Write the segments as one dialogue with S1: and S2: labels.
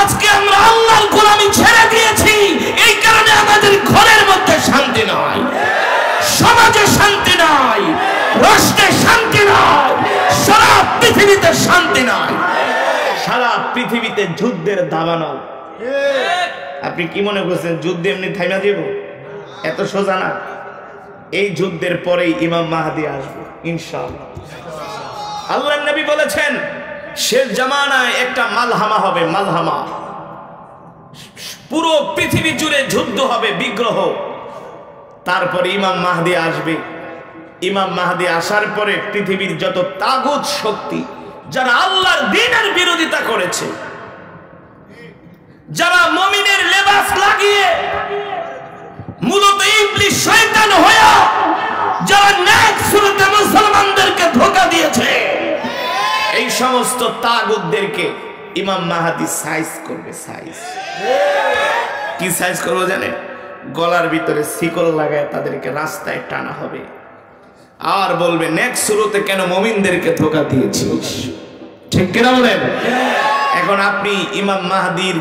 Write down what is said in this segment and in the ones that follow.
S1: আজকে আমরা আল্লাহর গোলামি ছেড়ে দিয়েছি, এই কারণে আমাদের ঘরের মধ্যে শান্তি নাই, সমাজে শান্তি নাই, রাষ্ট্রে শান্তি নাই, সারা পৃথিবীতে শান্তি নাই, সারা পৃথিবীতে যুদ্ধের দাবানল। আপনি কি মনে করছেন যুদ্ধ এমনি থাইমা দিব? এত সোজা না। এই যুদ্ধের পরেই ইমাম মাহদী আসবে ইনশাআল্লাহ। আল্লাহর নবী বলেছেন শেষ জামানায় একটা মালহামা হবে, মালহামা। পুরো পৃথিবী জুড়ে যুদ্ধ হবে, বিগ্রহ। তারপরে ইমাম মাহদী আসবে। ইমাম মাহদী আসার পরে পৃথিবীর যত তাগুত শক্তি, যারা আল্লাহর দ্বীনের বিরোধিতা করেছে, যারা মুমিনের লেবাস লাগিয়ে মূলত ইবলিস শয়তান হয়ে যারা নেক সুরতে মুসলমানদেরকে ধোঁকা দিয়েছে, এই সমস্ত তাগুতদেরকে ইমাম মাহদী সাইজ করবে। সাইজ কি সাইজ করবো জানেন? গলার ভিতরে শিকল লাগায় তাদেরকে রাস্তায় টানা হবে, আর বলবে নেক সুরতে কেন মুমিনদেরকে ধোঁকা দিয়েছিস। ঠিক কিনা বলেন? এখন আপনি ইমাম মাহদীর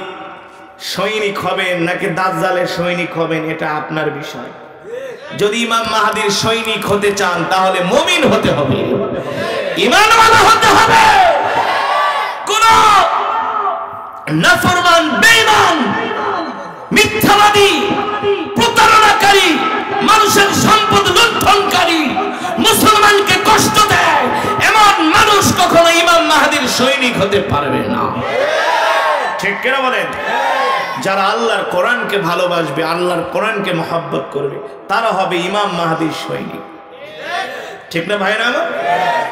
S1: সৈনিক হবেন নাকি দাজ্জালের সৈনিক হবেন, এটা আপনার বিষয়। যদি ইমাম মাহদীর সৈনিক হতে চান তাহলে মুমিন হতে হবে, ঈমানওয়ালা হতে হবে। কোন নাফরমান, বেঈমান, মিথ্যাবাদী, প্রতারণাকারী, মানুষের সম্পদ লুণ্ঠনকারী, মুসলমানকে কষ্ট দেয়, এমন মানুষ কখনো ইমাম মাহদীর সৈনিক হতে পারবে না। ঠিক কিনা বলেন? যারা আল্লাহর কোরআনকে ভালোবাসবে, আল্লাহর কোরআনকে মহব্বত করবে, তারা হবে ইমাম মাহদীর সৈনিক। ঠিক না ভাই না?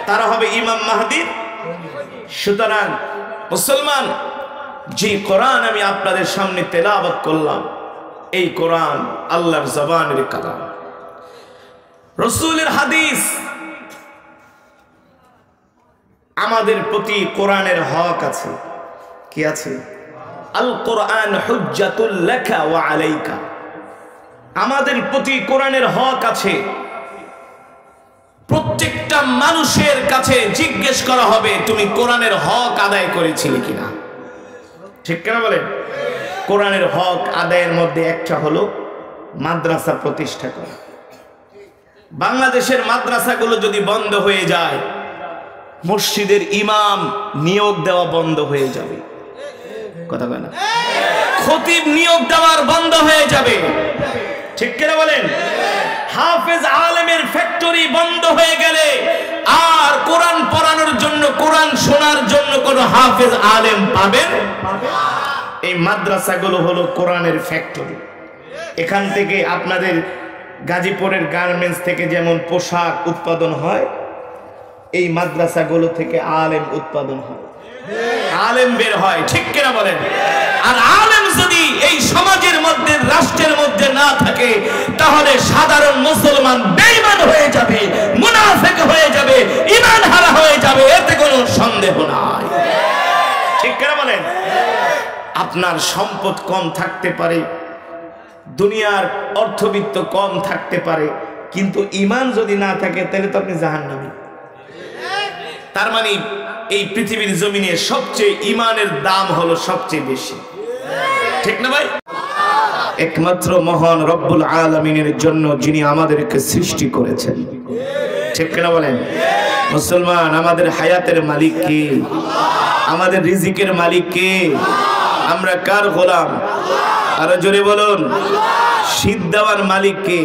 S1: তারা হবে ইমাম মাহদীর। সুতরাং মুসলমান, যে কোরআন আমি আপনাদের সামনে তেলাওয়াত করলাম, এই কোরআন আল্লাহর জবানের কালাম, রাসূলের হাদিস। আমাদের প্রতি কোরআনের হক আছে। কি আছে? আল কোরআন হুজ্জাতুল লাকা ওয়া আলাইকা। আমাদের প্রতি কোরআনের হক আছে। প্রত্যেকটা মানুষের কাছে জিজ্ঞেস করা হবে তুমি কোরআনের হক আদায় করেছিলে কিনা। ঠিক কিনা বলেন? কোরআনের হক আদায়ের মধ্যে একটা হলো মাদ্রাসা প্রতিষ্ঠা করা। বাংলাদেশের মাদ্রাসাগুলো যদি বন্ধ হয়ে যায়, মসজিদের ইমাম নিয়োগ দেওয়া বন্ধ হয়ে যাবে। কথা বলেন? খতিব নিয়োগ দেওয়ার বন্ধ হয়ে যাবে। ঠিক কিনা বলেন? হাফেজ আলেমের ফ্যাক্টরি বন্ধ হয়ে গেলে আর কোরআন পড়ানোর জন্য, কোরআন শোনার জন্য কোন হাফেজ আলেম পাবেন? এই মাদ্রাসাগুলো হলো কোরআনের ফ্যাক্টরি। এখান থেকে আপনাদের গাজীপুরের গার্মেন্টস থেকে যেমন পোশাক উৎপাদন হয়, এই মাদ্রাসাগুলো থেকে আলেম উৎপাদন হয়, আলেম বের হয়। ঠিক কিনা বলেন? আর আলেম যদি এই সমাজের মধ্যে, রাষ্ট্রের মধ্যে না থাকে, তাহলে সাধারণ মুসলমান বেঈমান হয়ে যাবে, মুনাফিক হয়ে যাবে, ঈমান হারা হয়ে যাবে, এতে কোনো সন্দেহ নাই। ঠিক কিনা বলেন? আপনার সম্পদ কম থাকতে পারে, দুনিয়ার অর্থবিত্ত কম থাকতে পারে, কিন্তু ঈমান যদি না থাকে তাহলে তো আপনি জাহান্নামী। তার মানে এই পৃথিবীর জমিনে সবচেয়ে ঈমানের দাম হলো সবচেয়ে বেশি। ঠিক না ভাই? একমাত্র মহান রব্বুল আলামিনের জন্য, যিনি আমাদেরকে সৃষ্টি করেছেন। ঠিক না বলেন? মুসলমান, আমাদের হায়াতের মালিক কে? আমাদের রিজিকের মালিক কে? আমরা কার গোলাম? আরো জোরে বলুন। শীত দেওয়ার মালিক কে?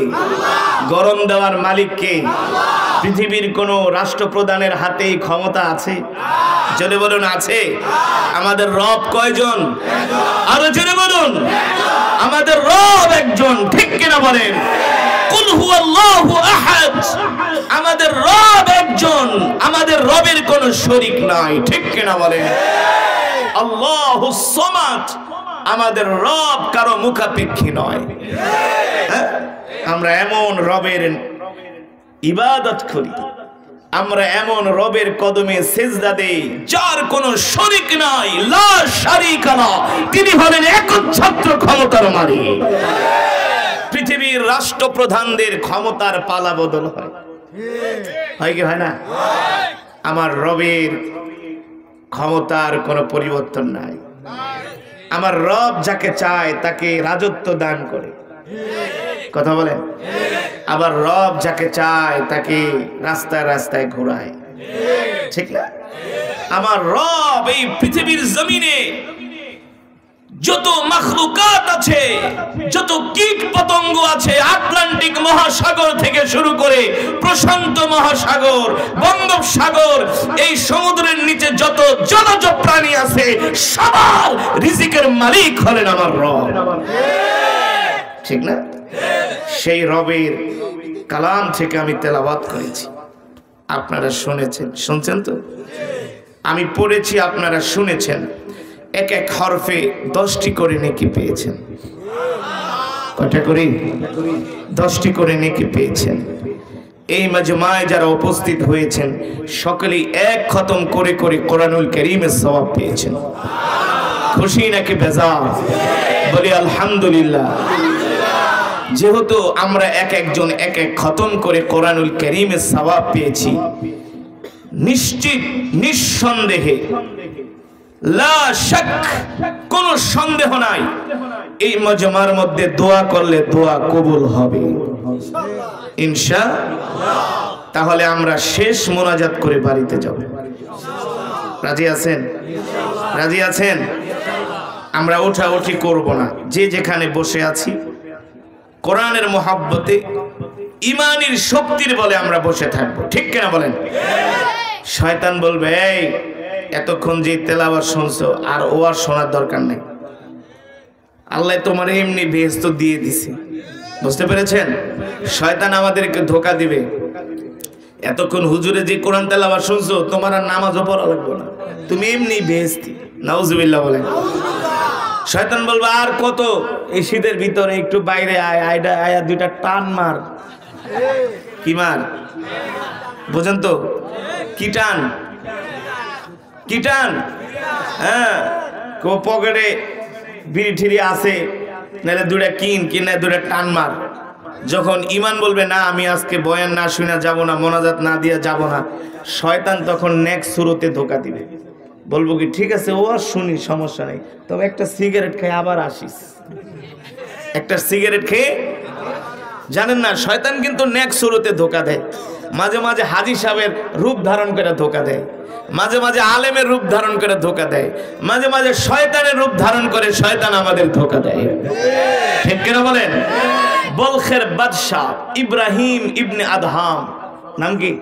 S1: গরম দেওয়ার মালিক কে? পৃথিবীর কোন রাষ্ট্রপ্রধানের হাতেই ক্ষমতা আছে? জোরে বলুন, আছে? আমাদের রব কয়জন? আরো জোরে বলুন। আমাদের রব একজন। ঠিক কিনা বলেন? কুল হুয়াল্লাহু আহাদ। আমাদের রব একজন, আমাদের রবের কোন শরীক নাই। ঠিক কিনা বলেন? আল্লাহুস সামাদ। আমাদের রব কারো মুখাপেক্ষী নয়। আমরা এমন রবের ইবাদত করি, আমরা এমন রবের কদমে সিজদা দেই যার কোনো শরীক নাই, লা শারীকা লা। তিনি হলেন একচ্ছত্র ক্ষমতার মালিক। পৃথিবীর রাষ্ট্রপ্রধানদের ক্ষমতার পালা বদল হয়, হয় কি হয় না? আমার রবের ক্ষমতার কোনো পরিবর্তন নাই। আমার রব যাকে চায় তাকে রাজত্ব দান করে, কথা বলেন। আবার রব যাকে চায় তাকে রাস্তায় রাস্তায় ঘোরায়, ঠিক না? আমার রব এই পৃথিবীর জমিনে যত মাখলুকাত আছে, যত কীট পতঙ্গ আছে, আটলান্টিক মহাসাগর থেকে শুরু করে প্রশান্ত মহাসাগর, বঙ্গোপসাগর, এই সমুদ্রের নিচে যত জলজ প্রাণী আছে, সবার রিজিকের মালিক হলেন আমার রব, ঠিক না? সেই রবের কালাম থেকে আমি তেলাওয়াত করেছি, আপনারা শুনছেন তো? আমি পড়েছি, আপনারা শুনেছেন। এক এক হরফে 10টি করে নেকি পেয়েছেন। কয়টা করে? 10টি করে নেকি পেয়েছেন। এই মাজমায় যারা উপস্থিত হয়েছেন সকলেই এক খতম করে করে কোরআনুল কারীমের সওয়াব পেয়েছেন। খুশি নাকি বেজার? বলি আলহামদুলিল্লাহ। যেহেতু আমরা এক একজন এক এক খতম করে কোরআনুল কারীমের সওয়াব পেয়েছি, নিশ্চিত নিঃসন্দেহে লা শাক, কোনো সন্দেহ নাই, এই মাজমার মধ্যে দোয়া করলে দোয়া কবুল হবে ইনশাআল্লাহ। তাহলে আমরা শেষ মোনাজাত করে বাড়িতে যাব। রাজি আছেন? রাজি আছেন? আমরা ওঠাউঠি করব না, যে যেখানে বসে আছি কোরআনের মহব্বতে ইমানের শক্তির বলে আমরা বসে থাকবো, ঠিক কিনা বলেন? শয়তান বলবে, এই এতক্ষণ যে তেলাওয়াত শুনছো আর ও আর শোনার দরকার নেই, আল্লাহ তোমার এমনি বেহেশত দিয়ে দিছে। বুঝতে পেরেছেন? শয়তান আমাদেরকে ধোঁকা দিবে, এতক্ষণ হুজুরে যে কোরআন তেলাওয়াত শুনছো তোমার আর নামাজও পড়া লাগবে না, তুমি এমনি বেহেশতি। নাউজুবিল্লাহ বলেন। শয়তান বলবে, আর কত, এই শীতের ভিতরে একটু বাইরে আয়, আয়া দুইটা টান মার। কি মার? বুঝেন তো? কি টান? কি টান? হ্যাঁ, কো পকেটে বিড়ি ঠিড়ি আছে, নাহলে দুইটা কিনে দুইটা টান মার। যখন ইমান বলবে, না আমি আজকে বয়ান না শুনে যাব না, মোনাজাত না দিয়ে যাব না, শয়তান তখন নেক্সট শুরুতে ধোঁকা দিবে। বলবো কি, ঠিক আছে ও আর শুনি, সমস্যা নেই, তবে একটা সিগারেট খেয়ে আবার আসিস। একটা সিগারেট খেয়ে, জানেন না শয়তান কিন্তু নেক্সট শুরুতে ধোঁকা দেয়। মাঝে মাঝে হাজী সাহেবের রূপ ধারণ করে ধোঁকা দেয়, মাঝে মাঝে আলেমের রূপ ধারণ করে ধোঁকা দেয়, মাঝে মাঝে শয়তানের রূপ ধারণ করে শয়তান আমাদের ধোঁকা দেয়, ঠিক কিনা বলেন? বলখের বাদশাহ ইব্রাহিম ইবনে আদহাম, নাম কি?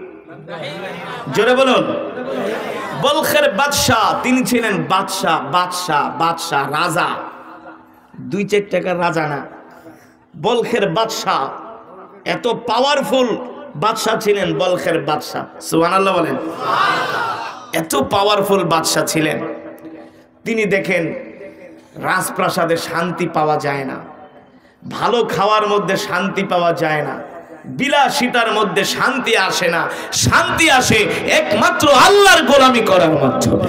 S1: জোরে বলুন। বলখের বাদশাহ, তিনি ছিলেন বাদশাহ, বাদশাহ, বাদশাহ, রাজা, 2-4 টাকার রাজা না, বলখের বাদশাহ। এত পাওয়ারফুল বাদশাহ ছিলেন বলখের বাদশাহ, সুবহানাল্লাহ বলেন। এত পাওয়ারফুল বাদশাহ ছিলেন তিনি, দেখেন রাজপ্রাসাদে শান্তি পাওয়া যায় না, ভালো খাওয়ার মধ্যে শান্তি পাওয়া যায় না, বিলাসিতার মধ্যে শান্তি আসে না, শান্তি আসে একমাত্র আল্লাহর গোলামি করার মাধ্যমে।